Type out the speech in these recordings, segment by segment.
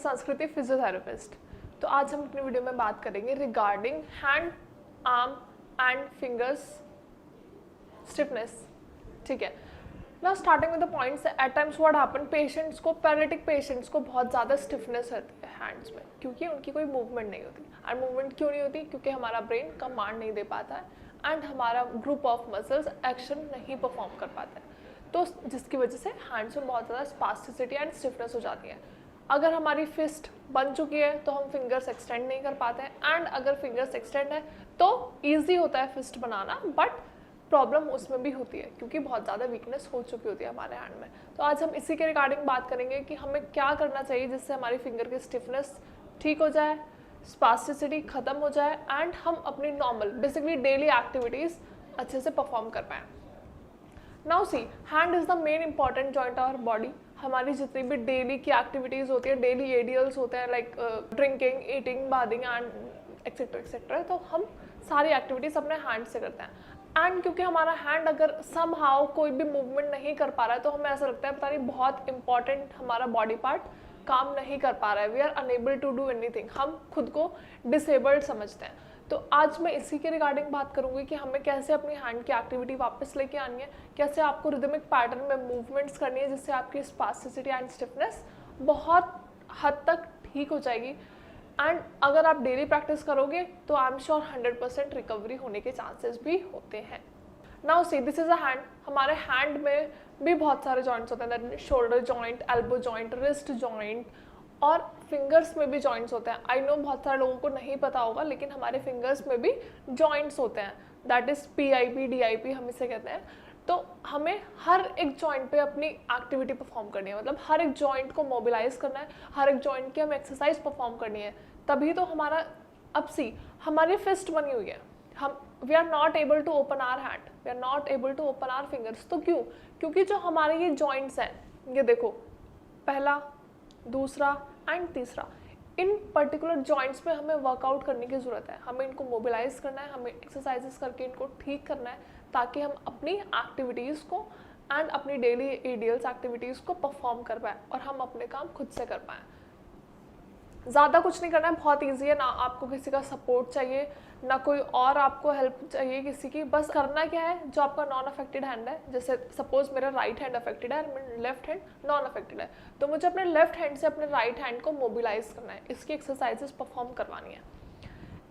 संस्कृति फिजियोथेरेपिस्ट। तो आज हम अपनी वीडियो में बात करेंगे regarding hand, arm and fingers stiffness. ठीक है, now starting with the points, at times what happen, patients को, पैरालिटिक पेशेंट्स को बहुत ज़्यादा स्टिफनेस रहती है हैंड्स में, क्योंकि उनकी कोई मूवमेंट नहीं होती। एंड मूवमेंट क्यों नहीं होती? क्योंकि हमारा ब्रेन कमांड नहीं दे पाता है एंड हमारा ग्रुप ऑफ मसल्स एक्शन नहीं परफॉर्म कर पाता है, तो जिसकी वजह से हैंड्स में बहुत ज़्यादा स्पास्टिसिटी एंड स्टिफनेस हो जाती है। अगर हमारी फिस्ट बन चुकी है तो हम फिंगर्स एक्सटेंड नहीं कर पाते हैं, एंड अगर फिंगर्स एक्सटेंड है तो ईजी होता है फिस्ट बनाना, बट प्रॉब्लम उसमें भी होती है क्योंकि बहुत ज़्यादा वीकनेस हो चुकी होती है हमारे हैंड में। तो आज हम इसी के रिगार्डिंग बात करेंगे कि हमें क्या करना चाहिए जिससे हमारी फिंगर की स्टिफनेस ठीक हो जाए, स्पास्टिसिटी खत्म हो जाए एंड हम अपनी नॉर्मल बेसिकली डेली एक्टिविटीज़ अच्छे से परफॉर्म कर पाएँ। Now see, hand is the main important joint of our body. हमारी जितनी भी डेली की एक्टिविटीज़ होती है, डेली एडियल्स होते हैं like drinking, eating, bathing and etcetera etcetera, तो हम सारी एक्टिविटीज़ अपने हैंड से करते हैं। एंड क्योंकि हमारा हैंड अगर समहाउ कोई भी मूवमेंट नहीं कर पा रहा है तो हमें ऐसा लगता है पता नहीं बहुत इंपॉर्टेंट हमारा बॉडी पार्ट काम नहीं कर पा रहा है, we are unable to do anything, हम खुद को डिसेबल्ड समझते हैं। तो आज मैं इसी के रिगार्डिंग बात करूंगी कि हमें कैसे अपनी हैंड की एक्टिविटी वापस लेके आनी है, कैसे आपको रिदमिक पैटर्न में मूवमेंट्स करनी है जिससे आपकी स्पास्टिसिटी एंड स्टिफनेस बहुत हद तक ठीक हो जाएगी। एंड अगर आप डेली प्रैक्टिस करोगे तो आई एम श्योर 100% रिकवरी होने के चांसेस भी होते हैं। Now see, this is a hand. हमारे हैंड में भी बहुत सारे जॉइंट्स होते हैं, shoulder joint, elbow joint, wrist joint, और फिंगर्स में भी जॉइंट्स होते हैं। आई नो बहुत सारे लोगों को नहीं पता होगा, लेकिन हमारे फिंगर्स में भी जॉइंट्स होते हैं, दैट इज PIP DIP हम इसे कहते हैं। तो हमें हर एक जॉइंट पे अपनी एक्टिविटी परफॉर्म करनी है, मतलब हर एक जॉइंट को मोबिलाइज करना है, हर एक जॉइंट की हमें एक्सरसाइज परफॉर्म करनी है, तभी तो हमारा अब सी हमारी फिस्ट बनी हुई है, हम we are not able to open our hand, we are not able to open our fingers. तो क्यों? क्योंकि जो हमारे ये जॉइंट्स हैं, ये देखो, पहला, दूसरा एंड तीसरा, इन पर्टिकुलर जॉइंट्स में हमें वर्कआउट करने की ज़रूरत है, हमें इनको मोबिलाइज करना है, हमें एक्सरसाइजेस करके इनको ठीक करना है ताकि हम अपनी एक्टिविटीज़ को एंड अपनी डेली एडियल्स एक्टिविटीज़ को परफॉर्म कर पाएँ और हम अपने काम खुद से कर पाएँ। ज़्यादा कुछ नहीं करना है, बहुत ईजी है, ना आपको किसी का सपोर्ट चाहिए, ना कोई और आपको हेल्प चाहिए किसी की। बस करना क्या है, जो आपका नॉन अफेक्टेड हैंड है, जैसे सपोज मेरा राइट हैंड अफेक्टेड है, मेरा लेफ्ट हैंड नॉन अफेक्टेड है, तो मुझे अपने लेफ्ट हैंड से अपने राइट हैंड को मोबिलाइज करना है, इसकी एक्सरसाइजेस परफॉर्म करवानी है।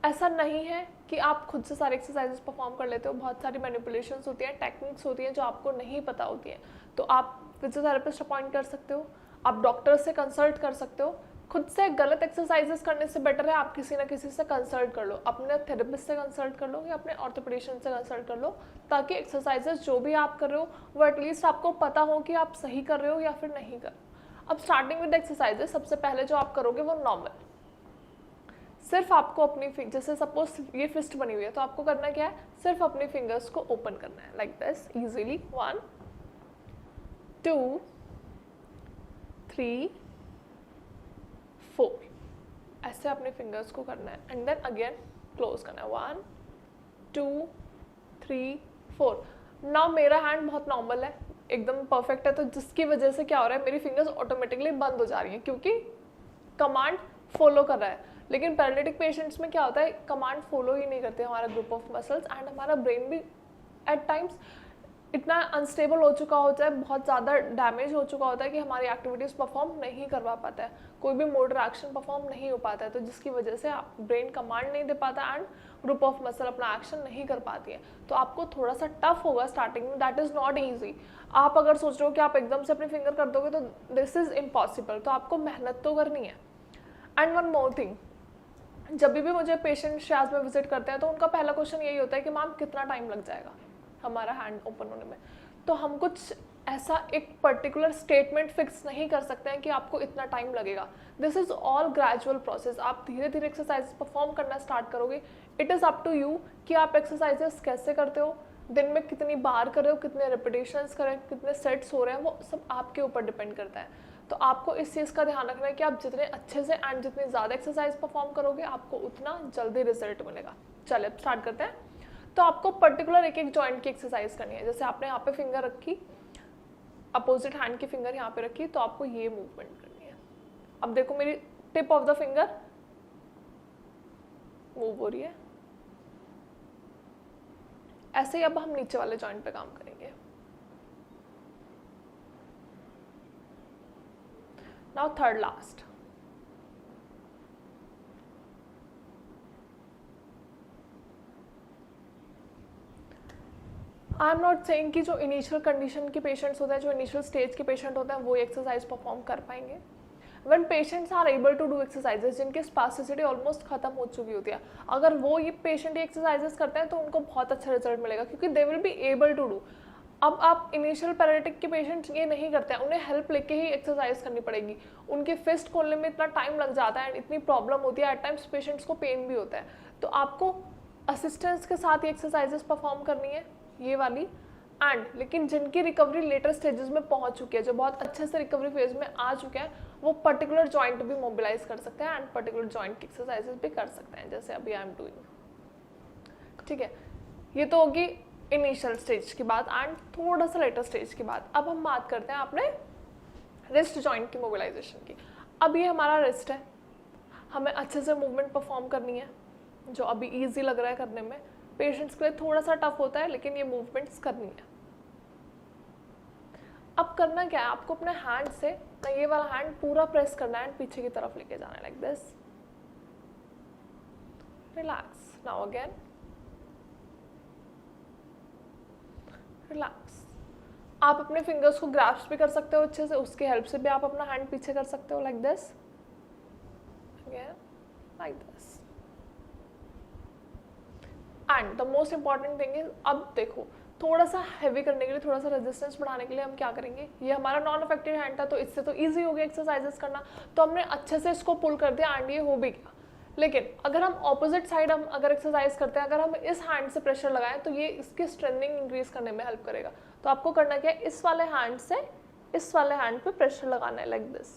ऐसा नहीं है कि आप खुद से सारे एक्सरसाइजेस परफॉर्म कर लेते हो, बहुत सारी मैनिपुलेशंस होती हैं, टेक्निक्स होती हैं जो आपको नहीं पता होती हैं, तो आप फिजियोथेरेपिस्ट अपॉइंट कर सकते हो, आप डॉक्टर से कंसल्ट कर सकते हो। खुद से गलत एक्सरसाइजेस करने से बेटर है आप किसी ना किसी से कंसल्ट कर लो, अपने थेरेपिस्ट से कंसल्ट कर लो या अपने ऑर्थोपेडिशियन से कंसल्ट कर लो, ताकि एक्सरसाइजेस जो भी आप कर रहे हो वो एटलीस्ट आपको पता हो कि आप सही कर रहे हो या फिर नहीं कर। अब स्टार्टिंग विद एक्सरसाइजेस, सबसे पहले जो आप करोगे वो नॉर्मल, सिर्फ आपको अपनी जैसे सपोज ये फिस्ट बनी हुई है तो आपको करना क्या है, सिर्फ अपनी फिंगर्स को ओपन करना है लाइक दिस इजीली, 1 2 3 4, ऐसे अपने फिंगर्स को करना है एंड देन अगेन क्लोज करना है, 1 2 3 4। नाउ मेरा हैंड बहुत नॉर्मल है, एकदम परफेक्ट है, तो जिसकी वजह से क्या हो रहा है, मेरी फिंगर्स ऑटोमेटिकली बंद हो जा रही हैं क्योंकि कमांड फॉलो कर रहा है। लेकिन पैरालिटिक पेशेंट्स में क्या होता है, कमांड फॉलो ही नहीं करते हमारा ग्रुप ऑफ मसल्स, एंड हमारा ब्रेन भी एट टाइम्स इतना अनस्टेबल हो चुका होता है, बहुत ज़्यादा डैमेज हो चुका होता है कि हमारी एक्टिविटीज़ परफॉर्म नहीं करवा पाता है, कोई भी मोटर एक्शन परफॉर्म नहीं हो पाता है, तो जिसकी वजह से ब्रेन कमांड नहीं दे पाता एंड ग्रुप ऑफ मसल अपना एक्शन नहीं कर पाती है। तो आपको थोड़ा सा टफ होगा स्टार्टिंग में, दैट इज़ नॉट ईजी। आप अगर सोच रहे हो कि आप एकदम से अपने फिंगर कर दोगे तो दिस इज़ इम्पॉसिबल, तो आपको मेहनत तो करनी है। एंड वन मोर थिंग, जब भी मुझे पेशेंट शायद में विजिट करते हैं तो उनका पहला क्वेश्चन यही होता है कि मैम कितना टाइम लग जाएगा हमारा हैंड ओपन होने में। तो हम कुछ ऐसा एक पर्टिकुलर स्टेटमेंट फिक्स नहीं कर सकते हैं कि आपको इतना टाइम लगेगा, this is all gradual process. आप धीरे धीरे एक्सरसाइज परफॉर्म करना स्टार्ट करोगे, it is up to you कि आप एक्सरसाइजेस कैसे करते हो, दिन में कितनी बार कर रहे हो, कितने रिपीटेशंस करें, कितने सेट्स हो रहे हैं, वो सब आपके ऊपर डिपेंड करता है। तो आपको इस चीज़ का ध्यान रखना है कि आप जितने अच्छे से एंड जितनी ज़्यादा एक्सरसाइज परफॉर्म करोगे आपको उतना जल्दी रिजल्ट मिलेगा। चलिए अब स्टार्ट करते हैं। तो आपको पर्टिकुलर एक एक जॉइंट की एक्सरसाइज करनी है, जैसे आपने यहाँ पे फिंगर रखी, अपोजिट हैंड की फिंगर यहाँ पे रखी, तो आपको ये मूवमेंट करनी है। अब देखो मेरी tip of the finger move हो रही है। ऐसे ही अब हम नीचे वाले जॉइंट पे काम करेंगे। Now third last, I am not saying कि जो इनिशियल कंडीशन के पेशेंट्स होते हैं, जो इनिशियल स्टेज के पेशेंट होते हैं, वो एक्सरसाइज परफॉर्म कर पाएंगे। When patients are able to do exercises, जिनकी स्पास्टिसिटी ऑलमोस्ट खत्म हो चुकी होती है, अगर वो ये पेशेंट ये एक्सरसाइजेस करते हैं तो उनको बहुत अच्छा रिजल्ट मिलेगा, क्योंकि they will be able to do. अब आप इनिशियल पैरालिटिक के पेशेंट ये नहीं करते हैं, उन्हें हेल्प लेके ही एक्सरसाइज करनी पड़ेगी। उनके फिस्ट खोलने में इतना टाइम लग जाता है, इतनी प्रॉब्लम होती है, एट टाइम्स पेशेंट्स को पेन भी होता है। तो आपको असिस्टेंस के साथ ये एक्सरसाइजेस परफॉर्म करनी है, ये वाली। एंड लेकिन जिनकी रिकवरी लेटर स्टेजेस में पहुंच चुकी है, जो बहुत अच्छे से रिकवरी फेज में आ चुके हैं, वो पर्टिकुलर जॉइंट भी मोबिलाइज कर सकते हैं एंड पर्टिकुलर जॉइंट की एक्सरसाइजेस भी कर सकते हैं, जैसे अभी आई एम डूइंग। ठीक है, ये तो होगी इनिशियल स्टेज की बात एंड थोड़ा सा लेटर स्टेज की बात। अब हम बात करते हैं अपने रिस्ट जॉइंट की मोबिलाइजेशन की। अब ये हमारा रिस्ट है, हमें अच्छे से मूवमेंट परफॉर्म करनी है, जो अभी ईजी लग रहा है करने में, पेशेंट्स के लिए थोड़ा सा टफ होता है, लेकिन ये मूवमेंट्स करनी है। अब करना क्या है, आपको अपने हैंड से ना ये वाला हैंड पूरा प्रेस करना है एंड पीछे की तरफ लेके जाना है, like this. Relax, now again relax. आप अपने फिंगर्स को ग्रैस्प भी कर सकते हो अच्छे से, उसकी हेल्प से भी आप अपना हैंड पीछे कर सकते हो, like this, again like this. And the most important thing is, अब देखो थोड़ा सा हैवी करने के लिए, थोड़ा सा रेजिस्टेंस बढ़ाने के लिए हम क्या करेंगे, ये हमारा नॉन अफेक्टेड हैंड था, तो इससे तो इजी हो गया एक्सरसाइजेस करना, तो हमने अच्छे से इसको पुल कर दिया एंड ये हो भी गया। लेकिन अगर हम ऑपोजिट साइड हम अगर एक्सरसाइज करते हैं, अगर हम इस हैंड से प्रेशर लगाएं, तो ये इसकी स्ट्रेंथनिंग इंक्रीज करने में हेल्प करेगा। तो आपको करना क्या है, इस वाले हैंड से इस वाले हैंड पे प्रेशर लगाना है, लाइक दिस।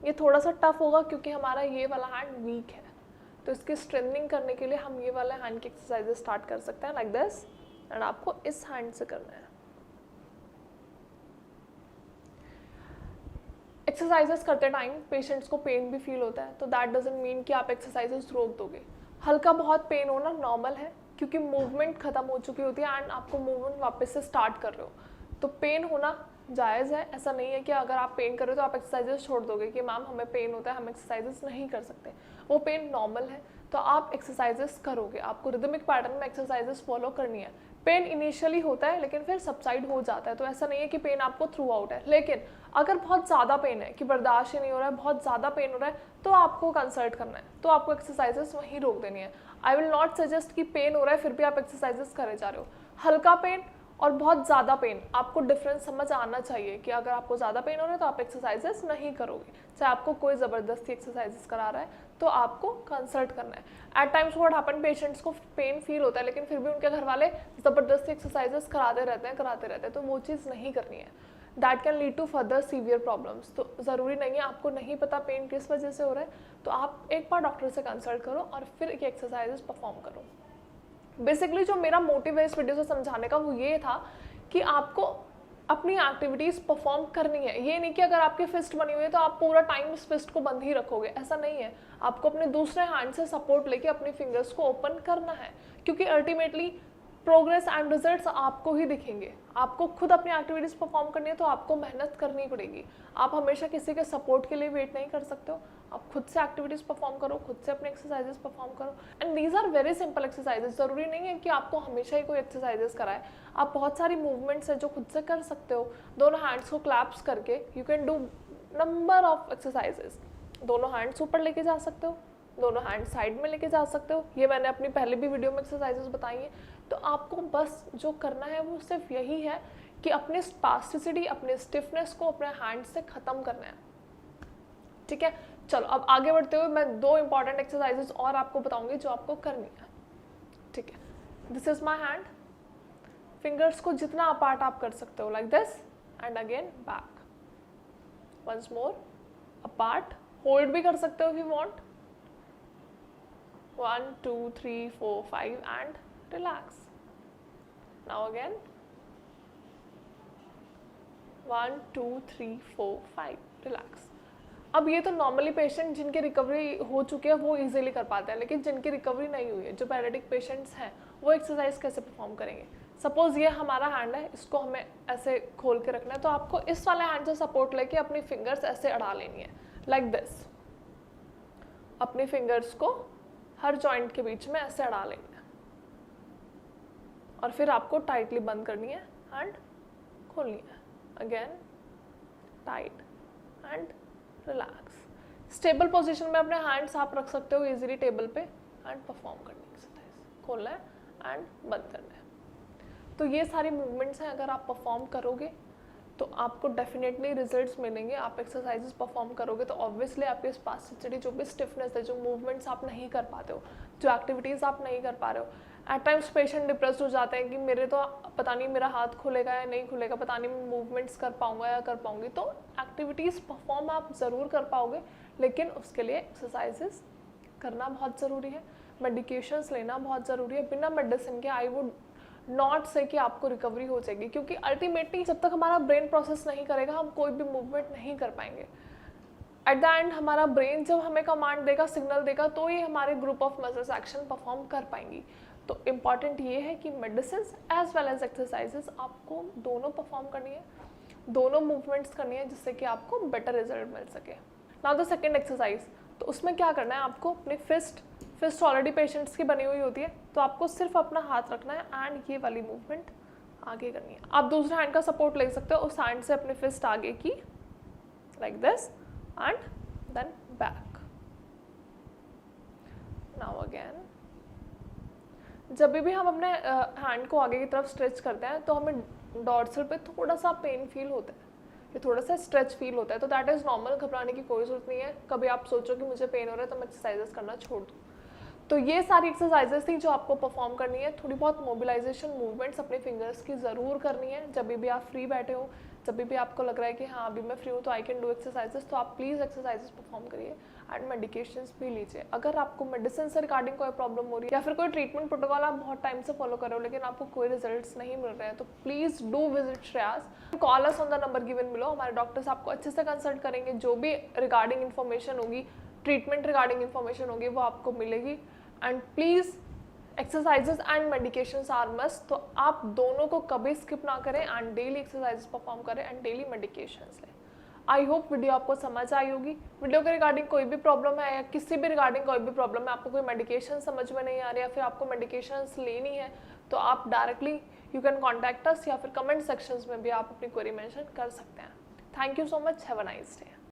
ये थोड़ा सा टफ होगा क्योंकि हमारा ये वाला हैंड वीक है, तो इसकी स्ट्रेंथनिंग करने के लिए हम ये वाले हैंड की एक्सरसाइजेस स्टार्ट कर सकते हैं, लाइक दिस। एंड आपको इस हैंड से करना है। एक्सरसाइजेस करते टाइम पेशेंट्स को पेन भी फील होता है, तो दैट डजंट मीन कि आप एक्सरसाइजेस रोक दोगे। हल्का बहुत पेन होना नॉर्मल है, क्योंकि मूवमेंट खत्म हो चुकी होती है एंड आपको मूवमेंट वापस से स्टार्ट कर रहे हो, तो पेन होना जायज़ है। ऐसा नहीं है कि अगर आप पेन कर रहे हो तो आप एक्सरसाइजेस छोड़ दोगे कि मैम हमें पेन होता है, हम एक्सरसाइजेस नहीं कर सकते। वो पेन नॉर्मल है, तो आप एक्सरसाइजेस करोगे, आपको रिदमिक पैटर्न में एक्सरसाइजेस फॉलो करनी है। पेन इनिशियली होता है लेकिन फिर सबसाइड हो जाता है, तो ऐसा नहीं है कि पेन आपको थ्रू आउट है। लेकिन अगर बहुत ज़्यादा पेन है कि बर्दाश्त ही नहीं हो रहा है, बहुत ज़्यादा पेन हो रहा है, तो आपको कंसल्ट करना है, तो आपको एक्सरसाइजेस वहीं रोक देनी है। आई विल नॉट सजेस्ट कि पेन हो रहा है फिर भी आप एक्सरसाइजेस करे जा रहे हो। हल्का पेन और बहुत ज़्यादा पेन, आपको डिफरेंस समझ आना चाहिए कि अगर आपको ज़्यादा पेन हो रहा है तो आप एक्सरसाइजेस नहीं करोगे, चाहे आपको कोई ज़बरदस्ती एक्सरसाइजेस करा रहा है, तो आपको कंसल्ट करना है। At times what happen, patients को पेन फील होता है लेकिन फिर भी उनके घर वाले ज़बरदस्ती एक्सरसाइजेस कराते रहते हैं, तो वो चीज़ नहीं करनी है। That can lead to further severe problems. तो ज़रूरी नहीं है, आपको नहीं पता पेन किस वजह से हो रहा है, तो आप एक बार डॉक्टर से कंसल्ट करो और फिर ये एक्सरसाइजेस परफॉर्म करो। बेसिकली जो मेरा मोटिव है इस वीडियो से समझाने का वो ये था कि आपको अपनी एक्टिविटीज़ परफॉर्म करनी है। ये नहीं कि अगर आपकी फिस्ट बनी हुई है तो आप पूरा टाइम इस फिस्ट को बंद ही रखोगे, ऐसा नहीं है। आपको अपने दूसरे हैंड से सपोर्ट लेके अपनी फिंगर्स को ओपन करना है, क्योंकि अल्टीमेटली प्रोग्रेस एंड रिजल्ट्स आपको ही दिखेंगे। आपको खुद अपनी एक्टिविटीज़ परफॉर्म करनी है तो आपको मेहनत करनी पड़ेगी। आप हमेशा किसी के सपोर्ट के लिए वेट नहीं कर सकते हो, आप खुद से एक्टिविटीज़ परफॉर्म करो, खुद से अपने एक्सरसाइजेस परफॉर्म करो। And these are very simple exercises. ज़रूरी नहीं है कि आपको हमेशा ही कोई एक्सरसाइजेस कराए, आप बहुत सारी मूवमेंट्स है जो खुद से कर सकते हो। दोनों हैंड्स को क्लैप्स करके you can do number of exercises. दोनों हैंड्स ऊपर लेके जा सकते हो, दोनों हैंड साइड में लेके जा सकते हो, ये मैंने अपनी पहले भी वीडियो में एक्सरसाइजेस बताई हैं। तो आपको बस जो करना है वो सिर्फ यही है कि अपने स्पास्टिसिटी, अपने स्टिफनेस को अपने हैंड से ख़त्म करना है। ठीक है, चलो अब आगे बढ़ते हुए मैं 2 इंपॉर्टेंट एक्सरसाइजेस और आपको बताऊंगी जो आपको करनी है। ठीक है, this is my hand. Fingers को जितना अपार्ट आप कर सकते हो, like this and again back, once more apart, hold भी कर सकते हो if you want, 1 2 3 4 5 and relax. Now again 1 2 3 4 5, relax. अब ये तो नॉर्मली पेशेंट जिनकी रिकवरी हो चुकी है वो इजीली कर पाते हैं, लेकिन जिनकी रिकवरी नहीं हुई है, जो पैरालिटिक पेशेंट्स हैं, वो एक्सरसाइज कैसे परफॉर्म करेंगे। सपोज ये हमारा हैंड है, इसको हमें ऐसे खोल के रखना है, तो आपको इस वाले हैंड से सपोर्ट लेके अपनी फिंगर्स ऐसे अड़ा लेनी है, लाइक दिस। अपनी फिंगर्स को हर जॉइंट के बीच में ऐसे अड़ा लेनी है, और फिर आपको टाइटली बंद करनी है, हैंड खोलनी है, again tight and relax. Stable position में अपने हैंड्स आप रख सकते हो इजीली टेबल पे, एंड परफॉर्म करनी है एक्सरसाइज। खोलना है एंड बंद करना है। तो ये सारी मूवमेंट्स हैं, अगर आप परफॉर्म करोगे तो आपको डेफिनेटली रिजल्ट्स मिलेंगे। आप एक्सरसाइजेस परफॉर्म करोगे तो ऑब्वियसली आपके स्पास्टिसिटी, जो भी स्टिफनेस है, जो मूवमेंट्स आप नहीं कर पाते हो, जो एक्टिविटीज़ आप नहीं कर पा रहे हो, एट टाइम्स पेशेंट डिप्रेस्ड हो जाते हैं कि मेरे तो पता नहीं मेरा हाथ खुलेगा या नहीं खुलेगा, पता नहीं मैं मूवमेंट्स कर पाऊंगा या कर पाऊंगी। तो एक्टिविटीज़ परफॉर्म आप ज़रूर कर पाओगे, लेकिन उसके लिए एक्सरसाइजेस करना बहुत ज़रूरी है, मेडिकेशंस लेना बहुत ज़रूरी है। बिना मेडिसिन के आई वुड नॉट से कि आपको रिकवरी हो जाएगी, क्योंकि अल्टीमेटली जब तक हमारा ब्रेन प्रोसेस नहीं करेगा हम कोई भी मूवमेंट नहीं कर पाएंगे। एट द एंड हमारा ब्रेन जब हमें कमांड देगा, सिग्नल देगा, तो ही हमारे group of muscles action perform कर पाएंगी। तो इम्पॉर्टेंट ये है कि medicine as well as exercises आपको दोनों परफॉर्म करनी है, दोनों मूवमेंट्स करनी है, जिससे कि आपको बेटर रिजल्ट मिल सके। नाउ द सेकेंड एक्सरसाइज, तो उसमें क्या करना है, आपको अपनी फिस्ट ऑलरेडी पेशेंट्स की बनी हुई होती है, तो आपको सिर्फ अपना हाथ रखना है एंड ये वाली मूवमेंट आगे करनी है। आप दूसरे हैंड का सपोर्ट ले सकते हो, उस हैंड से अपनी फिस्ट आगे की, like this, and then back. Now again, जब भी हम अपने हैंड को आगे की तरफ स्ट्रेच करते हैं तो हमें डॉर्सल पे थोड़ा सा पेन फील होता है, ये थोड़ा सा स्ट्रेच फील होता है, तो दैट इज़ नॉर्मल, घबराने की कोई जरूरत नहीं है। कभी आप सोचो कि मुझे पेन हो रहा है तो मैं एक्सरसाइजेस करना छोड़ दूँ, तो ये सारी एक्सरसाइजेस थी जो आपको परफॉर्म करनी है। थोड़ी बहुत मोबिलाइजेशन मूवमेंट्स अपने फिंगर्स की ज़रूर करनी है जब भी आप फ्री बैठे हो, जब भी आपको लग रहा है कि हाँ अभी मैं फ्री हूँ तो आई कैन डू एक्सरसाइजेस, तो आप प्लीज़ एक्सरसाइजेस परफॉर्म करिए एंड मेडिकेशंस भी लीजिए। अगर आपको मेडिसिन से रिगार्डिंग कोई प्रॉब्लम हो रही है या फिर कोई ट्रीटमेंट प्रोटोकॉल आप बहुत टाइम से फॉलो कर रहे हो लेकिन आपको कोई रिजल्ट्स नहीं मिल रहे हैं, तो please do visit Shreyas, call us on the number given below. हमारे डॉक्टर्स आपको अच्छे से कंसल्ट करेंगे, जो भी रिगार्डिंग इन्फॉर्मेशन होगी, ट्रीटमेंट रिगार्डिंग इन्फॉर्मेशन होगी, वो आपको मिलेगी। And please exercises and medications are must, तो आप दोनों को कभी स्किप ना करें एंड डेली एक्सरसाइजेस परफॉर्म करें एंड डेली मेडिकेशंस लें। आई होप वीडियो आपको समझ आई होगी। वीडियो के रिगार्डिंग कोई भी प्रॉब्लम है या किसी भी रिगार्डिंग कोई भी प्रॉब्लम है, आपको कोई मेडिकेशन समझ में नहीं आ रही या फिर आपको मेडिकेशंस लेनी है, तो आप directly you can contact us या फिर कमेंट सेक्शंस में भी आप अपनी क्वेरी मेंशन कर सकते हैं। Thank you so much, have a nice day.